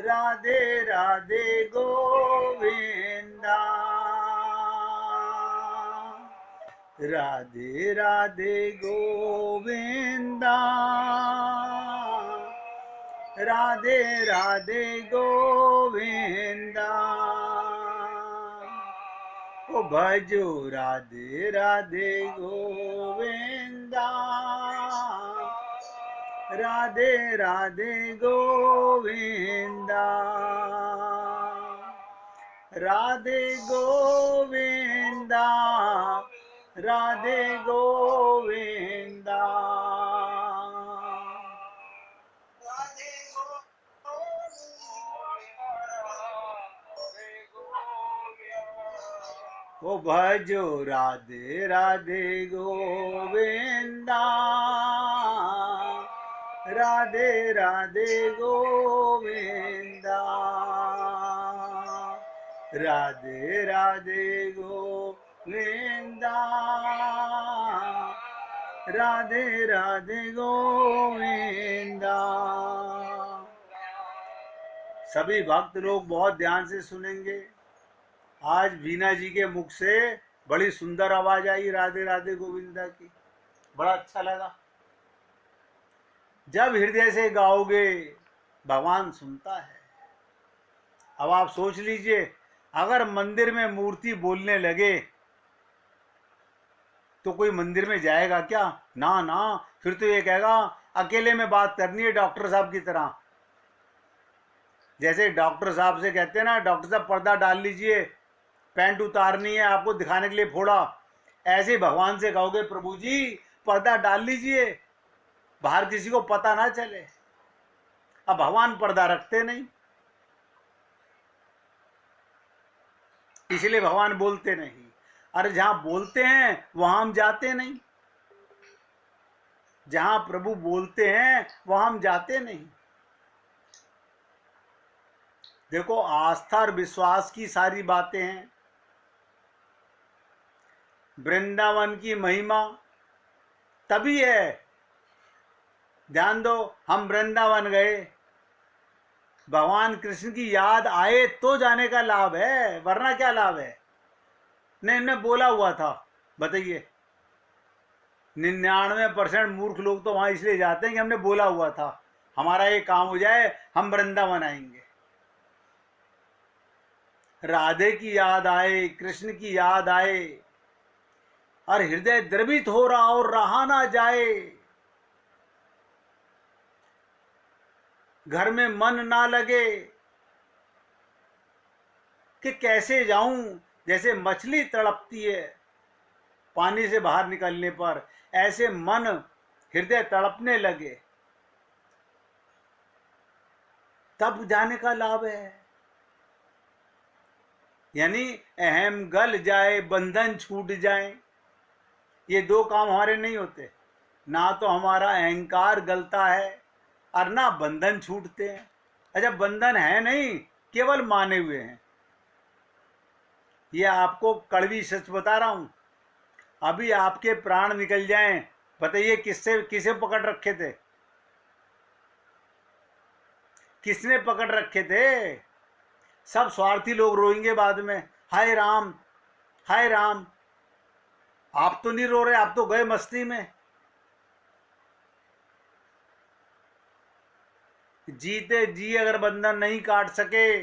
राधे राधे गोविंदा, राधे राधे गोविंदा, राधे राधे गोविंदा। ओ भजो राधे राधे गोविंदा, राधे राधे गोविंदा, राधे गोविंदा, राधे गोविंदा। ओ भजो राधे राधे गोविंदा, राधे राधे गोविंदा, राधे राधे गोविंदा, राधे राधे गोविंदा। सभी भक्त लोग बहुत ध्यान से सुनेंगे। आज वीणा जी के मुख से बड़ी सुंदर आवाज आई राधे राधे गोविंदा की, बड़ा अच्छा लगा। जब हृदय से गाओगे भगवान सुनता है। अब आप सोच लीजिए, अगर मंदिर में मूर्ति बोलने लगे तो कोई मंदिर में जाएगा क्या? ना ना, फिर तो ये कहेगा अकेले में बात करनी है डॉक्टर साहब की तरह। जैसे डॉक्टर साहब से कहते हैं ना, डॉक्टर साहब पर्दा डाल लीजिए, पैंट उतारनी है आपको दिखाने के लिए फोड़ा। ऐसे ही भगवान से कहोगे प्रभु जी पर्दा डाल लीजिए, बाहर किसी को पता ना चले। अब भगवान पर्दा रखते नहीं, इसलिए भगवान बोलते नहीं। अरे जहां बोलते हैं वहां हम जाते नहीं, जहां प्रभु बोलते हैं वहां हम जाते नहीं। देखो, आस्था और विश्वास की सारी बातें हैं। वृंदावन की महिमा तभी है। ध्यान दो, हम वृंदावन गए, भगवान कृष्ण की याद आए तो जाने का लाभ है, वरना क्या लाभ है? नहीं, इन्हें बोला हुआ था। बताइए, 99% मूर्ख लोग तो वहां इसलिए जाते हैं कि हमने बोला हुआ था हमारा ये काम हो जाए, हम वृंदावन आएंगे। राधे की याद आए, कृष्ण की याद आए और हृदय द्रवित हो रहा और रहा ना जाए, घर में मन ना लगे कि कैसे जाऊं। जैसे मछली तड़पती है पानी से बाहर निकलने पर, ऐसे मन हृदय तड़पने लगे, तब जाने का लाभ है। यानी अहम गल जाए, बंधन छूट जाए, ये दो काम हमारे नहीं होते। ना तो हमारा अहंकार गलता है और ना बंधन छूटते हैं। अच्छा, बंधन है नहीं, केवल माने हुए हैं। ये आपको कड़वी सच बता रहा हूं। अभी आपके प्राण निकल जाएं, बताइए किसे पकड़ रखे थे? किसने पकड़ रखे थे? सब स्वार्थी लोग रोएंगे बाद में, हाय राम हाय राम। आप तो नहीं रो रहे, आप तो गए मस्ती में। जीते जी अगर बंधन नहीं काट सके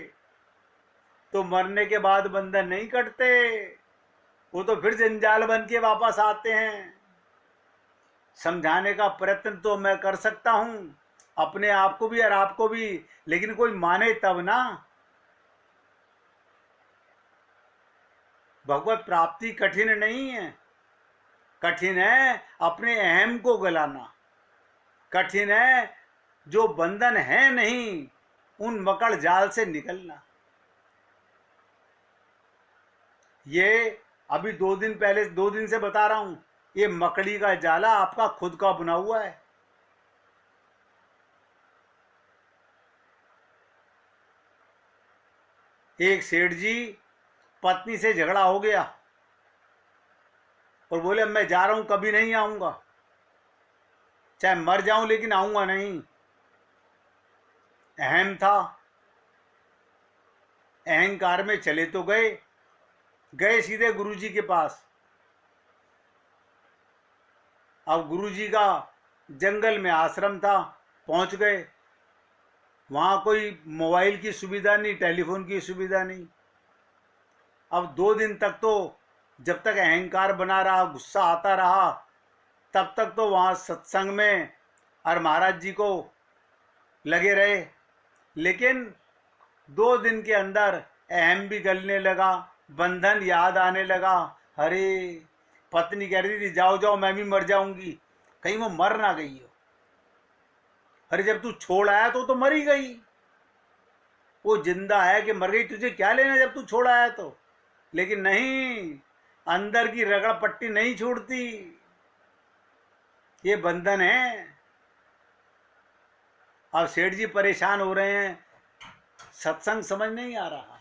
तो मरने के बाद बंधन नहीं कटते, वो तो फिर जंजाल बन के वापस आते हैं। समझाने का प्रयत्न तो मैं कर सकता हूं, अपने आप को भी और आपको भी, लेकिन कोई माने तब ना। भगवत प्राप्ति कठिन नहीं है, कठिन है अपने अहम को गलाना। कठिन है जो बंधन है नहीं उन मकड़ जाल से निकलना। ये अभी 2 दिन से बता रहा हूं, ये मकड़ी का जाला आपका खुद का बना हुआ है। एक सेठ जी पत्नी से झगड़ा हो गया और बोले मैं जा रहा हूं, कभी नहीं आऊंगा, चाहे मर जाऊं लेकिन आऊंगा नहीं। अहम था, अहंकार में चले तो गए सीधे गुरुजी के पास। अब गुरुजी का जंगल में आश्रम था, पहुंच गए। वहां कोई मोबाइल की सुविधा नहीं, टेलीफोन की सुविधा नहीं। अब 2 दिन तक तो जब तक अहंकार बना रहा, गुस्सा आता रहा, तब तक तो वहाँ सत्संग में और महाराज जी को लगे रहे। लेकिन 2 दिन के अंदर अहम भी गलने लगा, बंधन याद आने लगा। अरे पत्नी कह रही थी जाओ जाओ मैं भी मर जाऊंगी, कहीं वो मर ना गई हो। अरे जब तू छोड़ आया तो मर ही गई, वो जिंदा है कि मर गई तुझे क्या लेना जब तू छोड़ आया तो। लेकिन नहीं, अंदर की रगड़ पट्टी नहीं छोड़ती, ये बंधन है। अब सेठ जी परेशान हो रहे हैं, सत्संग समझ नहीं आ रहा,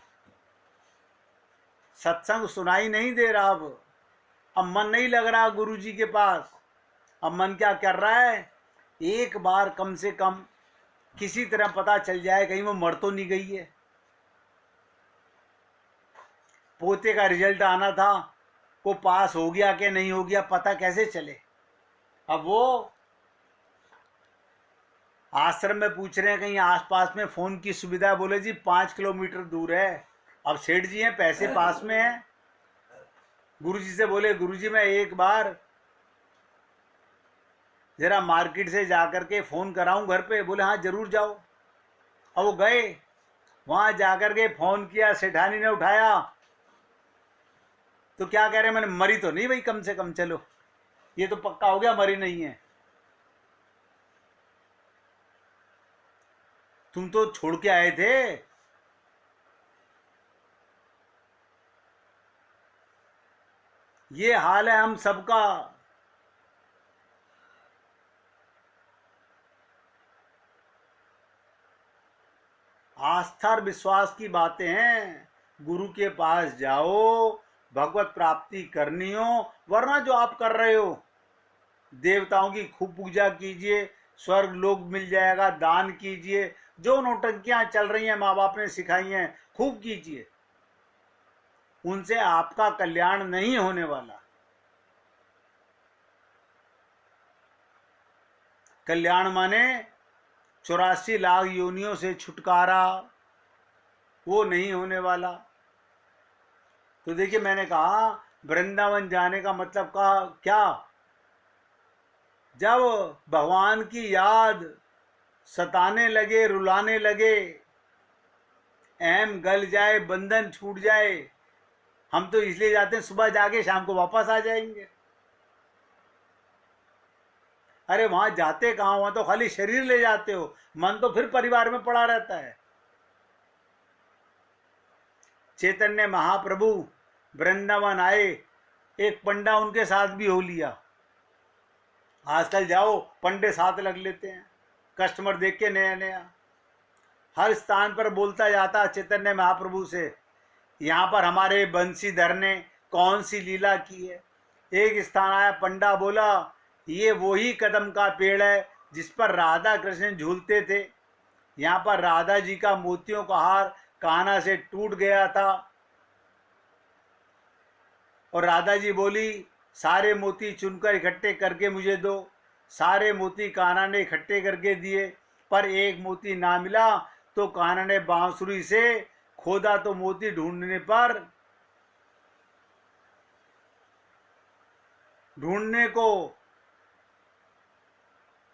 सत्संग सुनाई नहीं दे रहा। अब मन नहीं लग रहा गुरु जी के पास। अब मन क्या कर रहा है, एक बार कम से कम किसी तरह पता चल जाए कहीं वो मर तो नहीं गई है। पोते का रिजल्ट आना था, वो पास हो गया कि नहीं हो गया पता कैसे चले। अब वो आश्रम में पूछ रहे हैं कहीं आसपास में फोन की सुविधा है। बोले जी 5 किलोमीटर दूर है। अब सेठ जी हैं, पैसे पास में हैं। गुरुजी से बोले गुरुजी मैं एक बार जरा मार्केट से जाकर के फोन कराऊं घर पे। बोले हाँ जरूर जाओ। अब वो गए, वहां जाकर के फोन किया, सेठानी ने उठाया तो क्या कह रहे हैं, मैंने मरी तो नहीं भाई, कम से कम चलो ये तो पक्का हो गया मरी नहीं है। तुम तो छोड़ के आए थे। ये हाल है हम सबका। आस्था और विश्वास की बातें हैं। गुरु के पास जाओ, भगवत प्राप्ति करनी हो, वरना जो आप कर रहे हो देवताओं की खूब पूजा कीजिए, स्वर्ग लोक मिल जाएगा, दान कीजिए, जो नौटंकियां चल रही हैं माँ बाप ने सिखाई हैं खूब कीजिए, उनसे आपका कल्याण नहीं होने वाला। कल्याण माने 84 लाख योनियों से छुटकारा, वो नहीं होने वाला। तो देखिए मैंने कहा वृंदावन जाने का मतलब का क्या, जब भगवान की याद सताने लगे, रुलाने लगे, अहम गल जाए, बंधन छूट जाए। हम तो इसलिए जाते हैं सुबह जाके शाम को वापस आ जाएंगे। अरे वहां जाते कहाँ, वहां तो खाली शरीर ले जाते हो, मन तो फिर परिवार में पड़ा रहता है। चैतन्य महाप्रभु वृंदावन आए, एक पंडा उनके साथ भी हो लिया। आजकल जाओ पंडे साथ लग लेते हैं, कस्टमर देख के नया नया। हर स्थान पर बोलता जाता चैतन्य महाप्रभु से, यहाँ पर हमारे बंशीधर ने कौन सी लीला की है। एक स्थान आया, पंडा बोला ये वही कदम का पेड़ है जिस पर राधा कृष्ण झूलते थे। यहाँ पर राधा जी का मोतियों का हार कान्हा से टूट गया था और राधा जी बोली सारे मोती चुनकर इकट्ठे करके मुझे दो। सारे मोती कान्हा ने इकट्ठे करके दिए, पर एक मोती ना मिला तो कान्हा ने बांसुरी से खोदा तो मोती ढूंढने को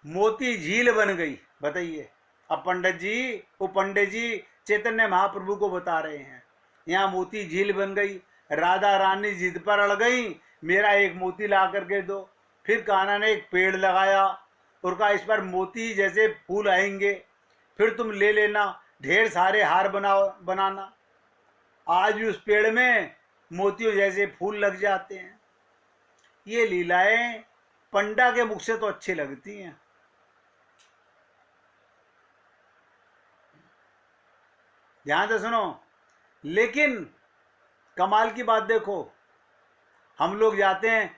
मोती झील बन गई। बताइए अब पंडित जी चैतन्य महाप्रभु को बता रहे हैं, यहाँ मोती झील बन गई। राधा रानी जिद पर अड़ गई, मेरा एक मोती ला करके दो। फिर कान्हा ने एक पेड़ लगाया और कहा इस पर मोती जैसे फूल आएंगे, फिर तुम ले लेना, ढेर सारे हार बनाना। आज भी उस पेड़ में मोतियों जैसे फूल लग जाते हैं। ये लीलाएं पंडा के मुख से तो अच्छी लगती हैं, ध्यान से सुनो। लेकिन कमाल की बात देखो, हम लोग जाते हैं,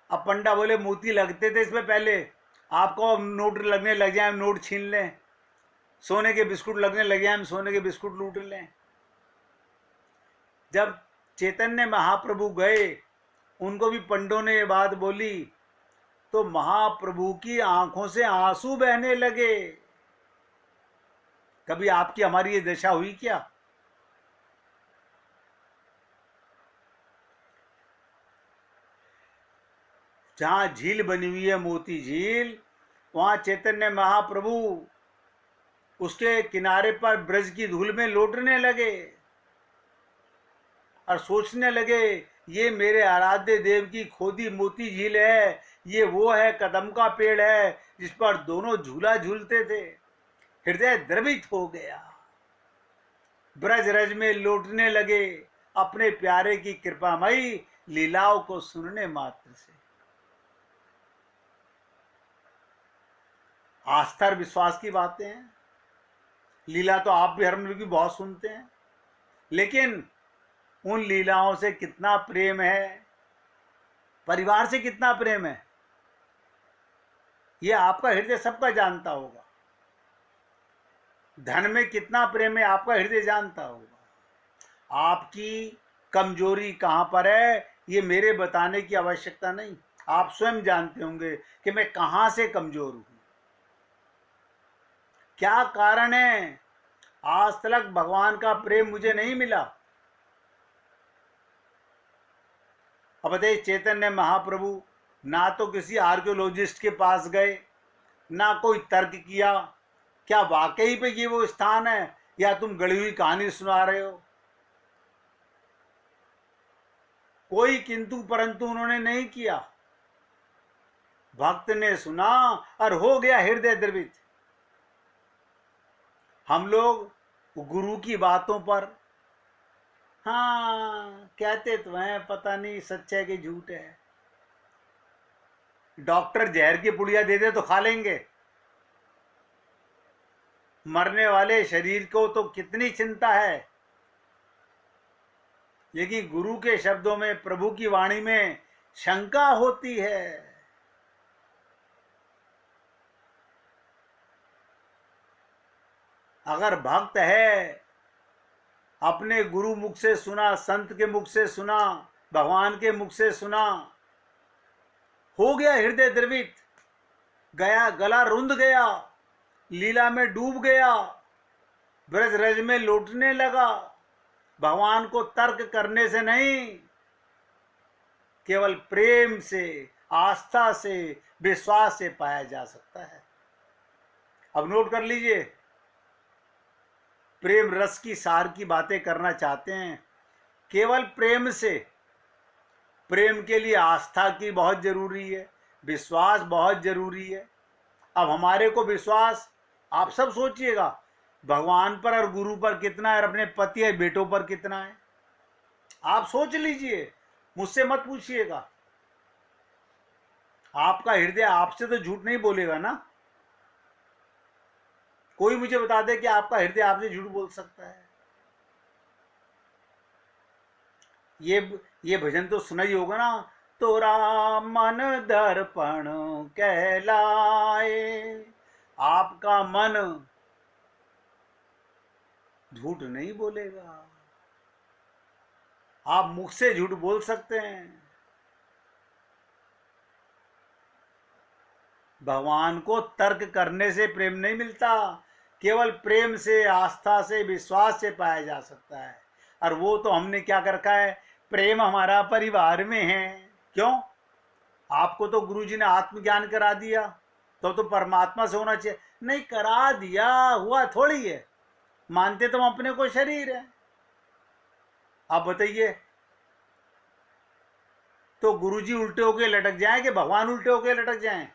अब पंडा बोले मोती लगते थे इसमें पहले, आपको नोट लगने लग जाए हम नोट छीन लें, सोने के बिस्कुट लगने लगे हम सोने के बिस्कुट लूट लें। जब चैतन्य महाप्रभु गए, उनको भी पंडों ने ये बात बोली, तो महाप्रभु की आंखों से आंसू बहने लगे। कभी आपकी हमारी ये दशा हुई क्या? जहां झील बनी हुई है, मोती झील, वहां चैतन्य महाप्रभु उसके किनारे पर ब्रज की धूल में लौटने लगे और सोचने लगे, ये मेरे आराध्य देव की खोदी मोती झील है, ये वो है कदम का पेड़ है जिस पर दोनों झूला झूलते थे। हृदय द्रवित हो गया, ब्रज रज में लौटने लगे अपने प्यारे की कृपामयी लीलाओं को सुनने मात्र से। आस्था और विश्वास की बातें हैं। लीला तो आप भी हम लोग भी बहुत सुनते हैं, लेकिन उन लीलाओं से कितना प्रेम है, परिवार से कितना प्रेम है, ये आपका हृदय सबका जानता होगा। धन में कितना प्रेम है, आपका हृदय जानता होगा। आपकी कमजोरी कहां पर है, ये मेरे बताने की आवश्यकता नहीं, आप स्वयं जानते होंगे कि मैं कहां से कमजोर हूं, क्या कारण है आज तक भगवान का प्रेम मुझे नहीं मिला। अब बताइए, चैतन्य महाप्रभु ना तो किसी आर्कियोलॉजिस्ट के पास गए, ना कोई तर्क किया, क्या वाकई पे ये वो स्थान है या तुम गढ़ी हुई कहानी सुना रहे हो। कोई किंतु परंतु उन्होंने नहीं किया। भक्त ने सुना और हो गया हृदय द्रवित। हम लोग गुरु की बातों पर हाँ कहते तो हैं, पता नहीं सच है कि झूठ है। डॉक्टर जहर की पुड़िया दे दे तो खा लेंगे। मरने वाले शरीर को तो कितनी चिंता है, लेकिन गुरु के शब्दों में, प्रभु की वाणी में शंका होती है। अगर भक्त है, अपने गुरु मुख से सुना, संत के मुख से सुना, भगवान के मुख से सुना, हो गया हृदय द्रवित, गया गला रुंध गया, लीला में डूब गया, ब्रज रज में लौटने लगा। भगवान को तर्क करने से नहीं, केवल प्रेम से, आस्था से, विश्वास से पाया जा सकता है। अब नोट कर लीजिए, प्रेम रस की सार की बातें करना चाहते हैं, केवल प्रेम से। प्रेम के लिए आस्था की बहुत जरूरी है, विश्वास बहुत जरूरी है। अब हमारे को विश्वास, आप सब सोचिएगा, भगवान पर और गुरु पर कितना है, और अपने पति और बेटों पर कितना है। आप सोच लीजिए, मुझसे मत पूछिएगा। आपका हृदय आपसे तो झूठ नहीं बोलेगा ना। कोई मुझे बता दे कि आपका हृदय आपसे झूठ बोल सकता है। ये भजन तो सुना ही होगा ना, तोरा मन दर्पण कहलाए। आपका मन झूठ नहीं बोलेगा। आप मुख से झूठ बोल सकते हैं। भगवान को तर्क करने से प्रेम नहीं मिलता, केवल प्रेम से, आस्था से, विश्वास से पाया जा सकता है। और वो तो हमने क्या कर रखा है, प्रेम हमारा परिवार में है। क्यों? आपको तो गुरुजी ने आत्मज्ञान करा दिया, तो परमात्मा से होना चाहिए। नहीं करा दिया, हुआ थोड़ी है। मानते तो हम अपने को शरीर है। आप बताइए, तो गुरुजी उल्टे होके लटक जाएं कि भगवान उल्टे होके लटक जाएं?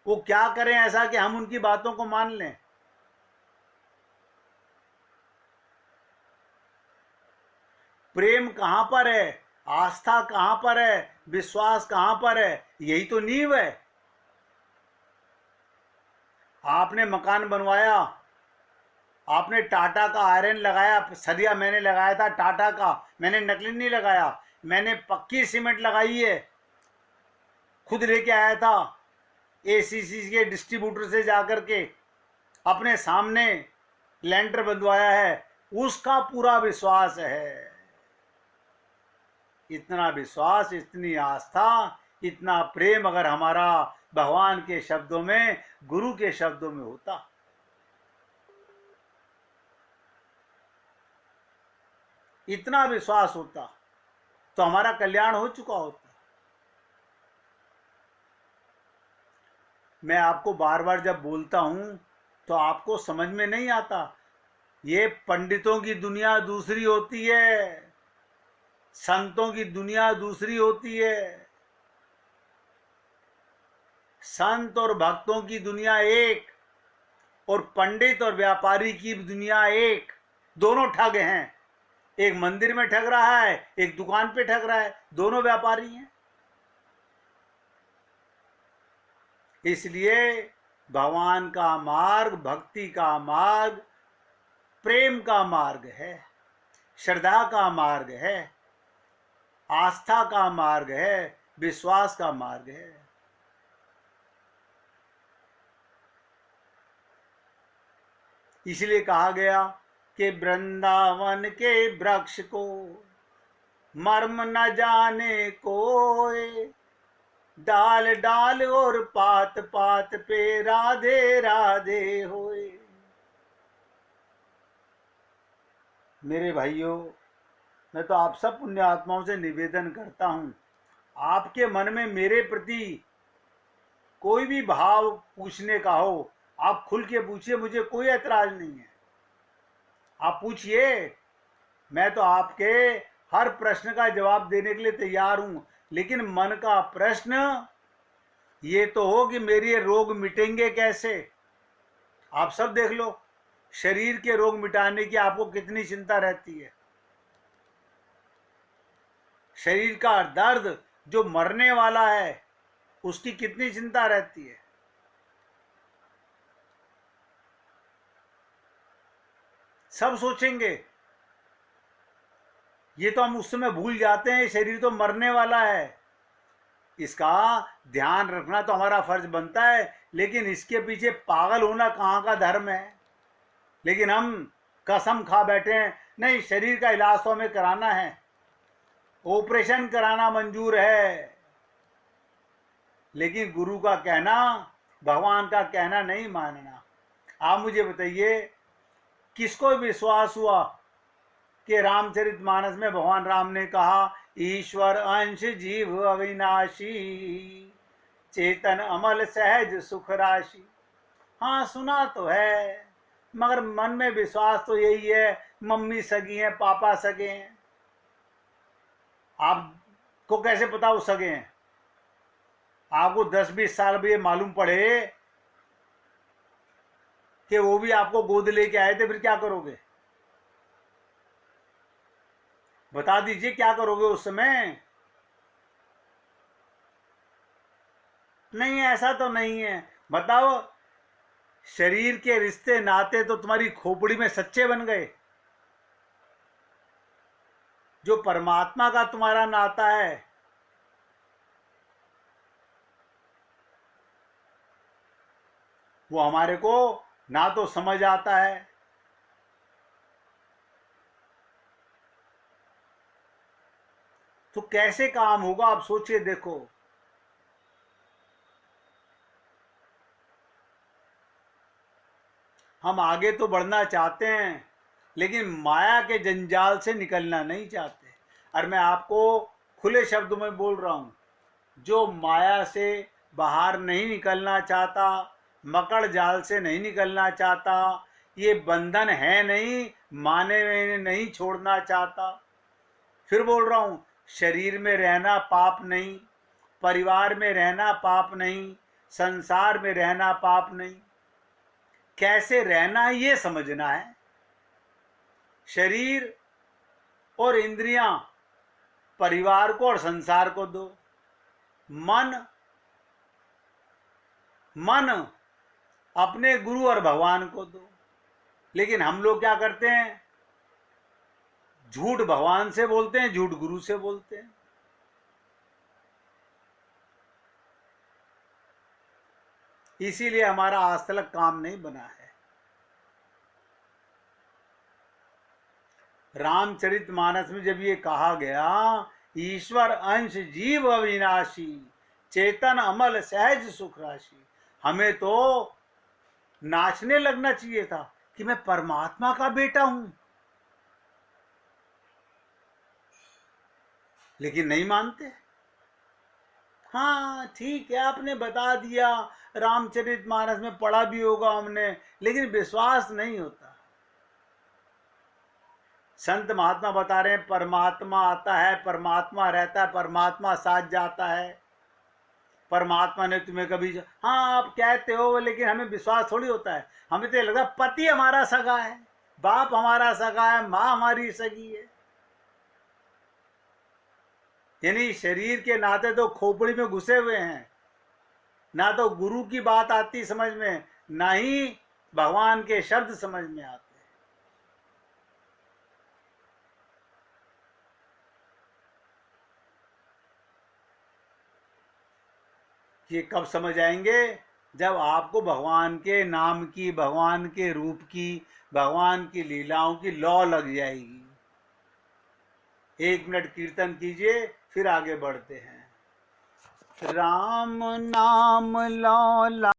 वो क्या करें ऐसा कि हम उनकी बातों को मान लें? प्रेम कहां पर है, आस्था कहां पर है, विश्वास कहां पर है? यही तो नींव है। आपने मकान बनवाया, आपने टाटा का आयरन लगाया, सरिया मैंने लगाया था टाटा का, मैंने नकली नहीं लगाया, मैंने पक्की सीमेंट लगाई है, खुद लेके आया था एसीसी के डिस्ट्रीब्यूटर से जाकर के, अपने सामने लेंटर बंधवाया है, उसका पूरा विश्वास है। इतना विश्वास, इतनी आस्था, इतना प्रेम अगर हमारा भगवान के शब्दों में, गुरु के शब्दों में होता, इतना विश्वास होता, तो हमारा कल्याण हो चुका होता। मैं आपको बार बार जब बोलता हूं तो आपको समझ में नहीं आता। ये पंडितों की दुनिया दूसरी होती है, संतों की दुनिया दूसरी होती है। संत और भक्तों की दुनिया एक, और पंडित और व्यापारी की दुनिया एक। दोनों ठग हैं। एक मंदिर में ठग रहा है, एक दुकान पे ठग रहा है, दोनों व्यापारी हैं। इसलिए भगवान का मार्ग, भक्ति का मार्ग, प्रेम का मार्ग है, श्रद्धा का मार्ग है, आस्था का मार्ग है, विश्वास का मार्ग है। इसलिए कहा गया कि वृंदावन के वृक्ष को मर्म न जाने कोई, डाल डाल और पात पात पे राधे राधे होए। मेरे भाइयों, मैं तो आप सब पुण्य आत्माओं से निवेदन करता हूं, आपके मन में मेरे प्रति कोई भी भाव पूछने का हो, आप खुल के पूछिए, मुझे कोई ऐतराज नहीं है। आप पूछिए, मैं तो आपके हर प्रश्न का जवाब देने के लिए तैयार हूं। लेकिन मन का प्रश्न ये तो हो कि मेरे ये रोग मिटेंगे कैसे। आप सब देख लो, शरीर के रोग मिटाने की आपको कितनी चिंता रहती है। शरीर का दर्द जो मरने वाला है उसकी कितनी चिंता रहती है। सब सोचेंगे, ये तो हम उस समय भूल जाते हैं शरीर तो मरने वाला है। इसका ध्यान रखना तो हमारा फर्ज बनता है, लेकिन इसके पीछे पागल होना कहाँ का धर्म है। लेकिन हम कसम खा बैठे हैं, नहीं शरीर का इलाज तो हमें कराना है, ऑपरेशन कराना मंजूर है। लेकिन गुरु का कहना, भगवान का कहना नहीं मानना। आप मुझे बताइए, किसको विश्वास हुआ कि रामचरितमानस में भगवान राम ने कहा, ईश्वर अंश जीव अविनाशी, चेतन अमल सहज सुख राशि। हाँ सुना तो है, मगर मन में विश्वास तो यही है, मम्मी सगी हैं, पापा सगे हैं। आपको कैसे पता वो सगे हैं? आपको 10-20 साल भी मालूम पड़े कि वो भी आपको गोद लेके आए थे, फिर क्या करोगे? बता दीजिए क्या करोगे उस समय? नहीं, ऐसा तो नहीं है। बताओ, शरीर के रिश्ते नाते तो तुम्हारी खोपड़ी में सच्चे बन गए। जो परमात्मा का तुम्हारा नाता है, वो हमारे को ना तो समझ आता है, तो कैसे काम होगा? आप सोचिए, देखो हम आगे तो बढ़ना चाहते हैं, लेकिन माया के जंजाल से निकलना नहीं चाहते। और मैं आपको खुले शब्दों में बोल रहा हूं, जो माया से बाहर नहीं निकलना चाहता, मकड़ जाल से नहीं निकलना चाहता, ये बंधन है नहीं, माने में नहीं छोड़ना चाहता। फिर बोल रहा हूं, शरीर में रहना पाप नहीं, परिवार में रहना पाप नहीं, संसार में रहना पाप नहीं। कैसे रहना है ये समझना है। शरीर और इंद्रियां परिवार को और संसार को दो, मन अपने गुरु और भगवान को दो। लेकिन हम लोग क्या करते हैं? झूठ भगवान से बोलते हैं, झूठ गुरु से बोलते हैं। इसीलिए हमारा आज तक काम नहीं बना है। रामचरितमानस में जब ये कहा गया, ईश्वर अंश जीव अविनाशी, चेतन अमल सहज सुख राशि, हमें तो नाचने लगना चाहिए था कि मैं परमात्मा का बेटा हूं, लेकिन नहीं मानते। हाँ ठीक है, आपने बता दिया, रामचरितमानस में पढ़ा भी होगा हमने, लेकिन विश्वास नहीं होता। संत महात्मा बता रहे हैं परमात्मा आता है, परमात्मा रहता है, परमात्मा साथ जाता है, परमात्मा ने तुम्हें कभी, हाँ आप कहते हो, लेकिन हमें विश्वास थोड़ी होता है। हमें तो लगता है पति हमारा सगा है, बाप हमारा सगा है, माँ हमारी सगी है। यानी शरीर के नाते तो खोपड़ी में घुसे हुए हैं, ना तो गुरु की बात आती समझ में, ना ही भगवान के शब्द समझ में आते। ये कब समझ आएंगे? जब आपको भगवान के नाम की, भगवान के रूप की, भगवान की लीलाओं की लौ लग जाएगी। 1 मिनट कीर्तन कीजिए, फिर आगे बढ़ते हैं। राम नाम लौ